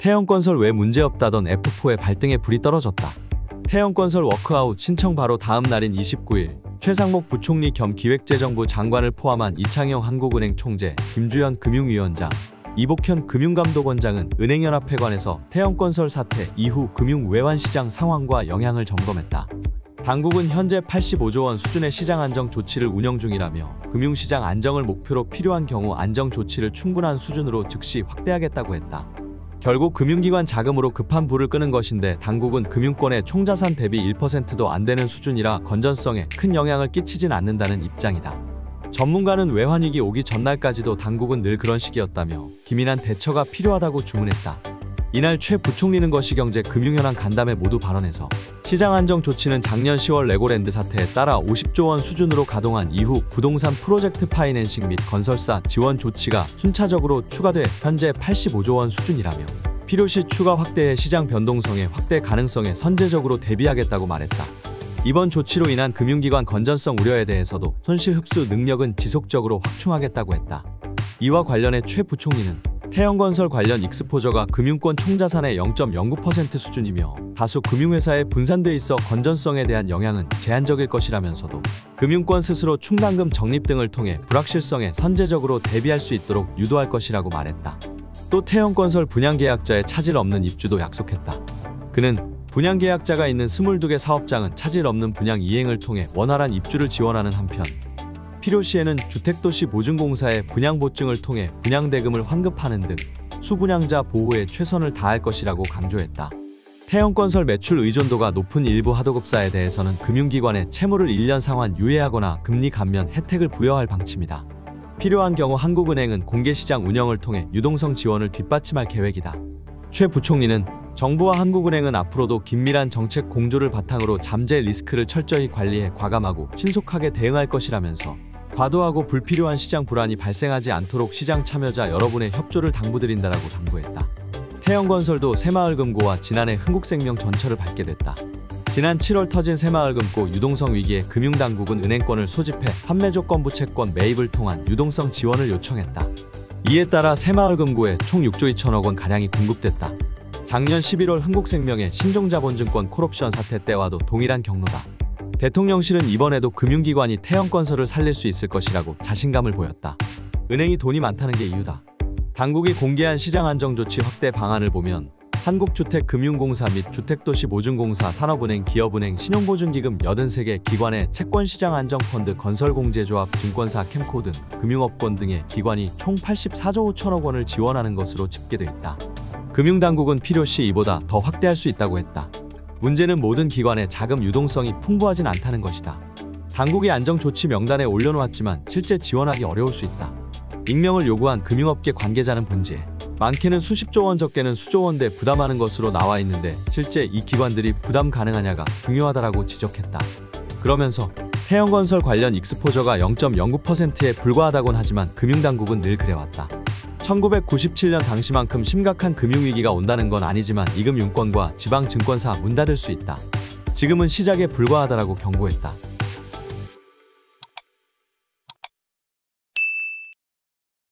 태형건설 왜 문제없다던 F4의 발등에 불이 떨어졌다. 태형건설 워크아웃 신청 바로 다음 날인 29일 최상목 부총리 겸 기획재정부 장관을 포함한 이창용 한국은행 총재, 김주현 금융위원장, 이복현 금융감독원장은 은행연합회관에서 태형건설 사태 이후 금융 외환시장 상황과 영향을 점검했다. 당국은 현재 85조 원 수준의 시장 안정 조치를 운영 중이라며 금융시장 안정을 목표로 필요한 경우 안정 조치를 충분한 수준으로 즉시 확대하겠다고 했다. 결국 금융기관 자금으로 급한 불을 끄는 것인데 당국은 금융권의 총자산 대비 1%도 안 되는 수준이라 건전성에 큰 영향을 끼치진 않는다는 입장이다. 전문가는 외환위기 오기 전날까지도 당국은 늘 그런 식이었다며 기민한 대처가 필요하다고 주문했다. 이날 최 부총리는 거시경제 금융현안 간담회 모두 발언에서 시장 안정 조치는 작년 10월 레고랜드 사태에 따라 50조 원 수준으로 가동한 이후 부동산 프로젝트 파이낸싱 및 건설사 지원 조치가 순차적으로 추가돼 현재 85조 원 수준이라며 필요시 추가 확대해 시장 변동성의 확대 가능성에 선제적으로 대비하겠다고 말했다. 이번 조치로 인한 금융기관 건전성 우려에 대해서도 손실 흡수 능력은 지속적으로 확충하겠다고 했다. 이와 관련해 최 부총리는 태형건설 관련 익스포저가 금융권 총자산의 0.09% 수준이며 다수 금융회사에 분산돼 있어 건전성에 대한 영향은 제한적일 것이라면서도 금융권 스스로 충당금 적립 등을 통해 불확실성에 선제적으로 대비할 수 있도록 유도할 것이라고 말했다. 또 태형건설 분양계약자의 차질 없는 입주도 약속했다. 그는 분양계약자가 있는 22개 사업장은 차질 없는 분양 이행을 통해 원활한 입주를 지원하는 한편 필요시에는 주택도시보증공사의 분양보증을 통해 분양대금을 환급하는 등 수분양자 보호에 최선을 다할 것이라고 강조했다. 태형건설 매출 의존도가 높은 일부 하도급사에 대해서는 금융기관에 채무를 1년 상환 유예하거나 금리 감면 혜택을 부여할 방침이다. 필요한 경우 한국은행은 공개시장 운영을 통해 유동성 지원을 뒷받침할 계획이다. 최 부총리는 정부와 한국은행은 앞으로도 긴밀한 정책 공조를 바탕으로 잠재 리스크를 철저히 관리해 과감하고 신속하게 대응할 것이라면서 과도하고 불필요한 시장 불안이 발생하지 않도록 시장 참여자 여러분의 협조를 당부드린다라고 당부했다. 태형건설도 새마을금고와 지난해 흥국생명 전철을 밟게 됐다. 지난 7월 터진 새마을금고 유동성 위기에 금융당국은 은행권을 소집해 판매조건부 채권 매입을 통한 유동성 지원을 요청했다. 이에 따라 새마을금고에 총 6조 2천억 원 가량이 공급됐다. 작년 11월 흥국생명의 신종자본증권 콜옵션 사태 때와도 동일한 경로다. 대통령실은 이번에도 금융기관이 태형건설을 살릴 수 있을 것이라고 자신감을 보였다. 은행이 돈이 많다는 게 이유다. 당국이 공개한 시장안정조치 확대 방안을 보면 한국주택금융공사 및 주택도시보증공사, 산업은행, 기업은행, 신용보증기금 83개 기관의 채권시장안정펀드, 건설공제조합, 증권사, 캠코 등 금융업권 등의 기관이 총 84조 5천억 원을 지원하는 것으로 집계돼 있다. 금융당국은 필요시 이보다 더 확대할 수 있다고 했다. 문제는 모든 기관의 자금 유동성이 풍부하진 않다는 것이다. 당국이 안정조치 명단에 올려놓았지만 실제 지원하기 어려울 수 있다. 익명을 요구한 금융업계 관계자는 본지에 많게는 수십조 원, 적게는 수조 원대 부담하는 것으로 나와 있는데 실제 이 기관들이 부담 가능하냐가 중요하다라고 지적했다. 그러면서 태형건설 관련 익스포저가 0.09%에 불과하다곤 하지만 금융당국은 늘 그래왔다. 1997년 당시만큼 심각한 금융위기가 온다는 건 아니지만 이금융권과 지방증권사 문 닫을 수 있다. 지금은 시작에 불과하다라고 경고했다.